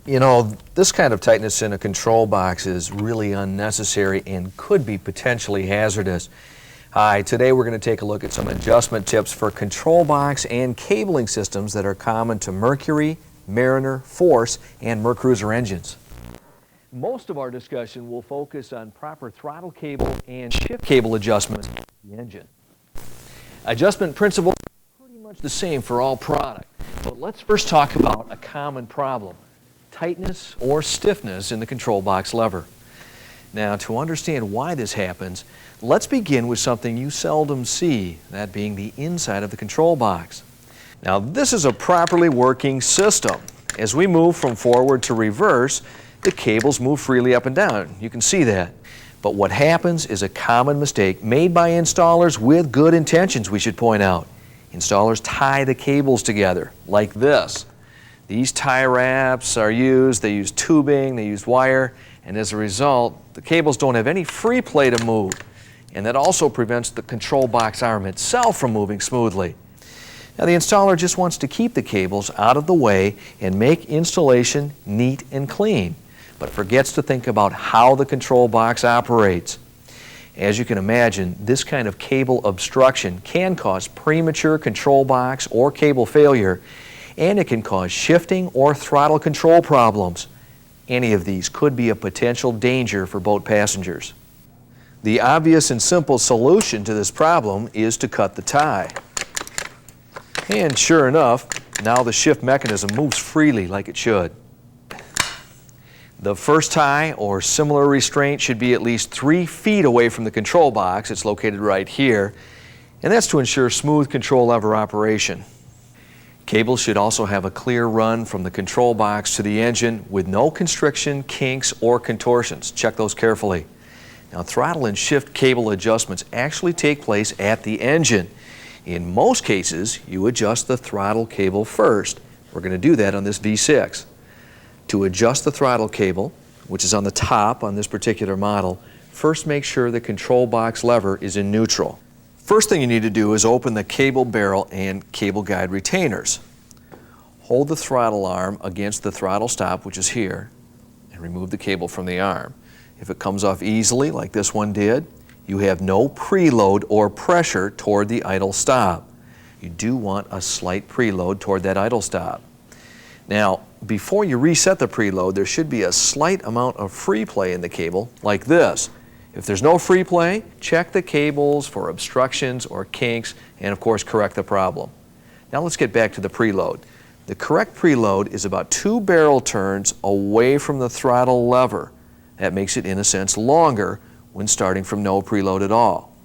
You know, this kind of tightness in a control box is really unnecessary and could be potentially hazardous. Hi, today we're going to take a look at some adjustment tips for control box and cabling systems that are common to Mercury, Mariner, Force, and MerCruiser engines. Most of our discussion will focus on proper throttle cable and shift cable adjustments of the engine. Adjustment principles are pretty much the same for all products, but let's first talk about a common problem: tightness or stiffness in the control box lever. Now, to understand why this happens, let's begin with something you seldom see, that being the inside of the control box. Now, this is a properly working system. As we move from forward to reverse, the cables move freely up and down. You can see that. But what happens is a common mistake made by installers with good intentions, we should point out. Installers tie the cables together like this. These tie wraps are used, they use tubing, they use wire, and as a result, the cables don't have any free play to move. And that also prevents the control box arm itself from moving smoothly. Now, the installer just wants to keep the cables out of the way and make installation neat and clean, but forgets to think about how the control box operates. As you can imagine, this kind of cable obstruction can cause premature control box or cable failure, and it can cause shifting or throttle control problems. Any of these could be a potential danger for boat passengers. The obvious and simple solution to this problem is to cut the tie. And sure enough, now the shift mechanism moves freely like it should. The first tie or similar restraint should be at least 3 feet away from the control box. It's located right here, and that's to ensure smooth control lever operation. Cables should also have a clear run from the control box to the engine with no constriction, kinks, or contortions. Check those carefully. Now, throttle and shift cable adjustments actually take place at the engine. In most cases, you adjust the throttle cable first. We're going to do that on this V6. To adjust the throttle cable, which is on the top on this particular model, first make sure the control box lever is in neutral. First thing you need to do is open the cable barrel and cable guide retainers. Hold the throttle arm against the throttle stop, which is here, and remove the cable from the arm. If it comes off easily, like this one did, you have no preload or pressure toward the idle stop. You do want a slight preload toward that idle stop. Now, before you reset the preload, there should be a slight amount of free play in the cable, like this. If there's no free play, check the cables for obstructions or kinks and, of course, correct the problem. Now let's get back to the preload. The correct preload is about 2 barrel turns away from the throttle lever. That makes it, in a sense, longer when starting from no preload at all.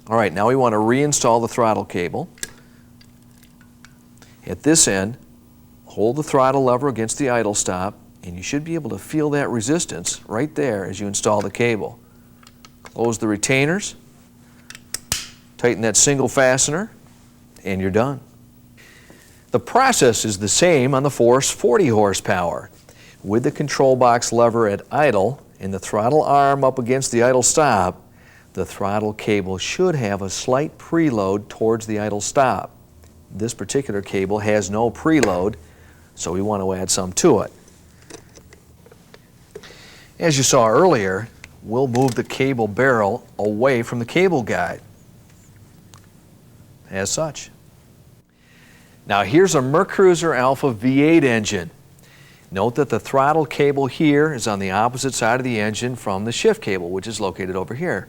All right, now we want to reinstall the throttle cable. At this end, hold the throttle lever against the idle stop, and you should be able to feel that resistance right there as you install the cable. Close the retainers, tighten that single fastener, and you're done. The process is the same on the Force 40 horsepower. With the control box lever at idle and the throttle arm up against the idle stop, the throttle cable should have a slight preload towards the idle stop. This particular cable has no preload, so we want to add some to it. As you saw earlier, we'll move the cable barrel away from the cable guide, as such. Now here's a MerCruiser Alpha V8 engine. Note that the throttle cable here is on the opposite side of the engine from the shift cable, which is located over here.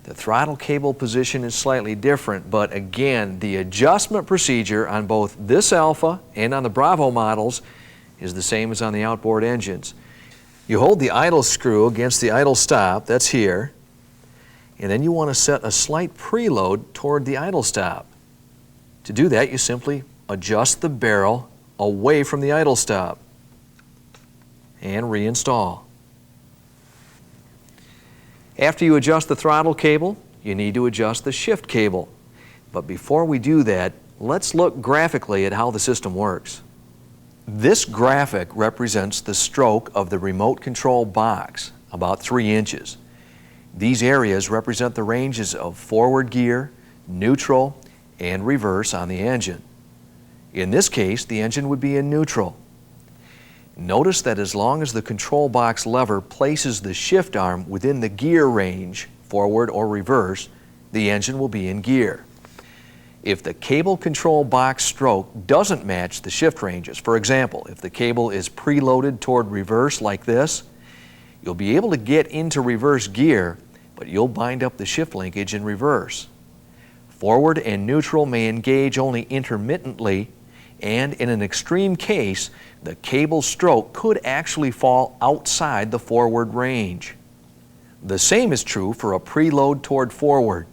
The throttle cable position is slightly different, but again, the adjustment procedure on both this Alpha and on the Bravo models is the same as on the outboard engines. You hold the idle screw against the idle stop, that's here, and then you want to set a slight preload toward the idle stop. To do that, you simply adjust the barrel away from the idle stop and reinstall. After you adjust the throttle cable, you need to adjust the shift cable. But before we do that, let's look graphically at how the system works. This graphic represents the stroke of the remote control box, about 3 inches. These areas represent the ranges of forward gear, neutral, and reverse on the engine. In this case, the engine would be in neutral. Notice that as long as the control box lever places the shift arm within the gear range, forward or reverse, the engine will be in gear. If the cable control box stroke doesn't match the shift ranges, for example, if the cable is preloaded toward reverse like this, you'll be able to get into reverse gear, but you'll bind up the shift linkage in reverse. Forward and neutral may engage only intermittently, and in an extreme case, the cable stroke could actually fall outside the forward range. The same is true for a preload toward forward.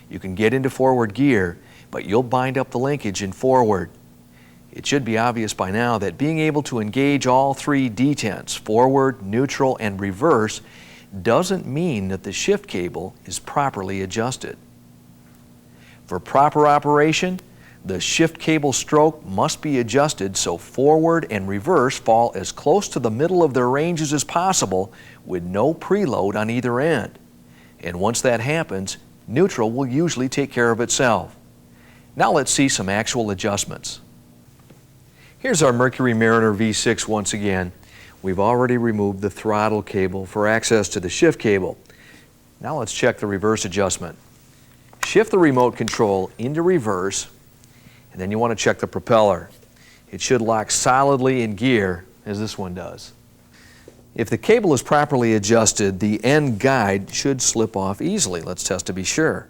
You can get into forward gear, but you'll bind up the linkage in forward. It should be obvious by now that being able to engage all 3 detents, forward, neutral, and reverse, doesn't mean that the shift cable is properly adjusted. For proper operation, the shift cable stroke must be adjusted so forward and reverse fall as close to the middle of their ranges as possible with no preload on either end. And once that happens, neutral will usually take care of itself. Now let's see some actual adjustments. Here's our Mercury Mariner V6 once again. We've already removed the throttle cable for access to the shift cable. Now let's check the reverse adjustment. Shift the remote control into reverse, and then you want to check the propeller. It should lock solidly in gear, as this one does. If the cable is properly adjusted, the end guide should slip off easily. Let's test to be sure.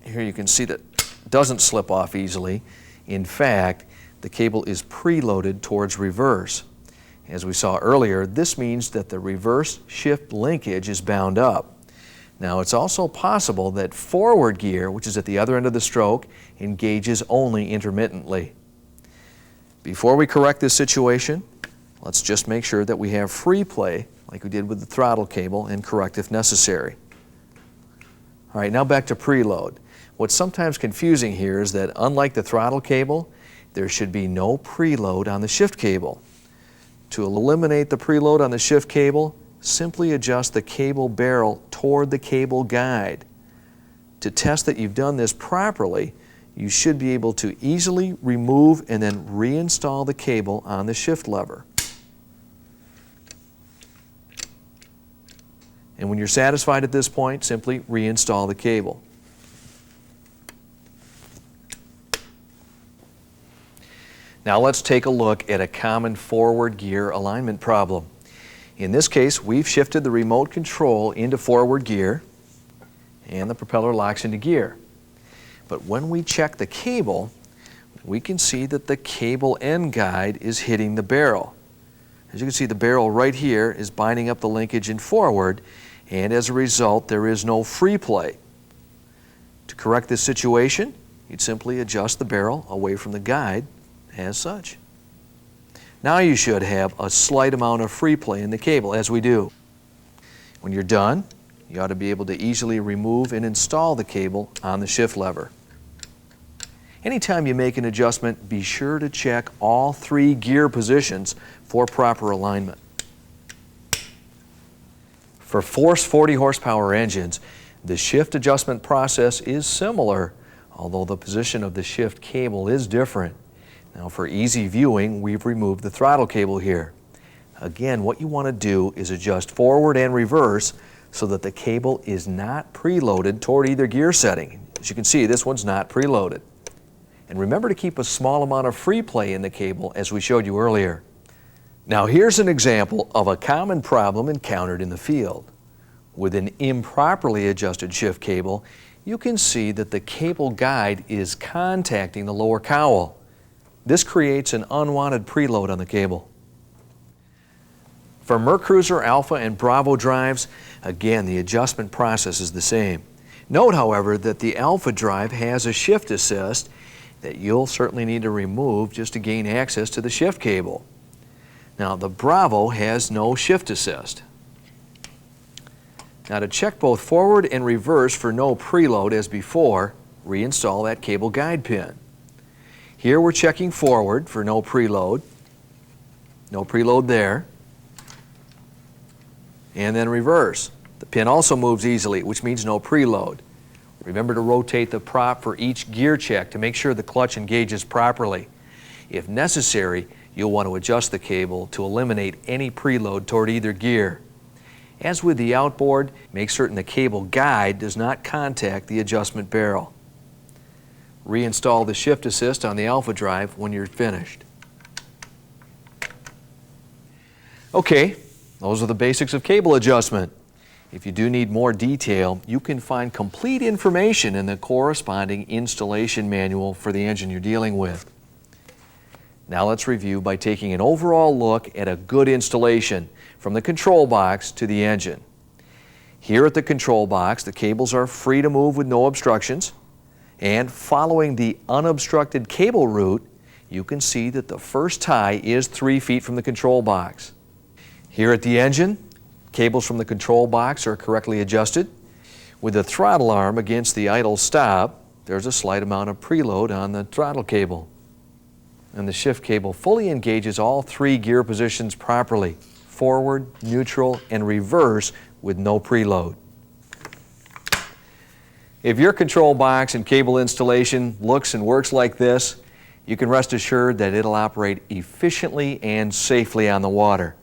Here you can see that it doesn't slip off easily. In fact, the cable is preloaded towards reverse. As we saw earlier, this means that the reverse shift linkage is bound up. Now, it's also possible that forward gear, which is at the other end of the stroke, engages only intermittently. Before we correct this situation, let's just make sure that we have free play, like we did with the throttle cable, and correct if necessary. All right, now back to preload. What's sometimes confusing here is that unlike the throttle cable, there should be no preload on the shift cable. To eliminate the preload on the shift cable, simply adjust the cable barrel toward the cable guide. To test that you've done this properly, you should be able to easily remove and then reinstall the cable on the shift lever. And when you're satisfied at this point, simply reinstall the cable. Now let's take a look at a common forward gear alignment problem. In this case, we've shifted the remote control into forward gear, and the propeller locks into gear. But when we check the cable, we can see that the cable end guide is hitting the barrel. As you can see, the barrel right here is binding up the linkage in forward, and as a result, there is no free play. To correct this situation, you'd simply adjust the barrel away from the guide as such. Now you should have a slight amount of free play in the cable, as we do. When you're done, you ought to be able to easily remove and install the cable on the shift lever. Anytime you make an adjustment, be sure to check all 3 gear positions for proper alignment. For force 40 horsepower engines, the shift adjustment process is similar, although the position of the shift cable is different. Now, for easy viewing, we've removed the throttle cable here. Again, what you want to do is adjust forward and reverse so that the cable is not preloaded toward either gear setting. As you can see, this one's not preloaded. And remember to keep a small amount of free play in the cable, as we showed you earlier. Now, here's an example of a common problem encountered in the field. With an improperly adjusted shift cable, you can see that the cable guide is contacting the lower cowl. This creates an unwanted preload on the cable. For MerCruiser Alpha and Bravo drives, again, the adjustment process is the same. Note, however, that the Alpha drive has a shift assist that you'll certainly need to remove just to gain access to the shift cable. Now, the Bravo has no shift assist. Now to check both forward and reverse for no preload as before, reinstall that cable guide pin. Here we're checking forward for no preload. No preload there. And then reverse. The pin also moves easily, which means no preload. Remember to rotate the prop for each gear check to make sure the clutch engages properly. If necessary, you'll want to adjust the cable to eliminate any preload toward either gear. As with the outboard, make certain the cable guide does not contact the adjustment barrel. Reinstall the shift assist on the Alpha drive when you're finished. Okay, those are the basics of cable adjustment. If you do need more detail, you can find complete information in the corresponding installation manual for the engine you're dealing with. Now let's review by taking an overall look at a good installation from the control box to the engine. Here at the control box, the cables are free to move with no obstructions, and following the unobstructed cable route, you can see that the first tie is 3 feet from the control box. Here at the engine, cables from the control box are correctly adjusted. With the throttle arm against the idle stop, there's a slight amount of preload on the throttle cable. And the shift cable fully engages all 3 gear positions properly, forward, neutral, and reverse with no preload. If your control box and cable installation looks and works like this, you can rest assured that it'll operate efficiently and safely on the water.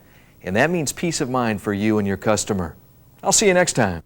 And that means peace of mind for you and your customer. I'll see you next time.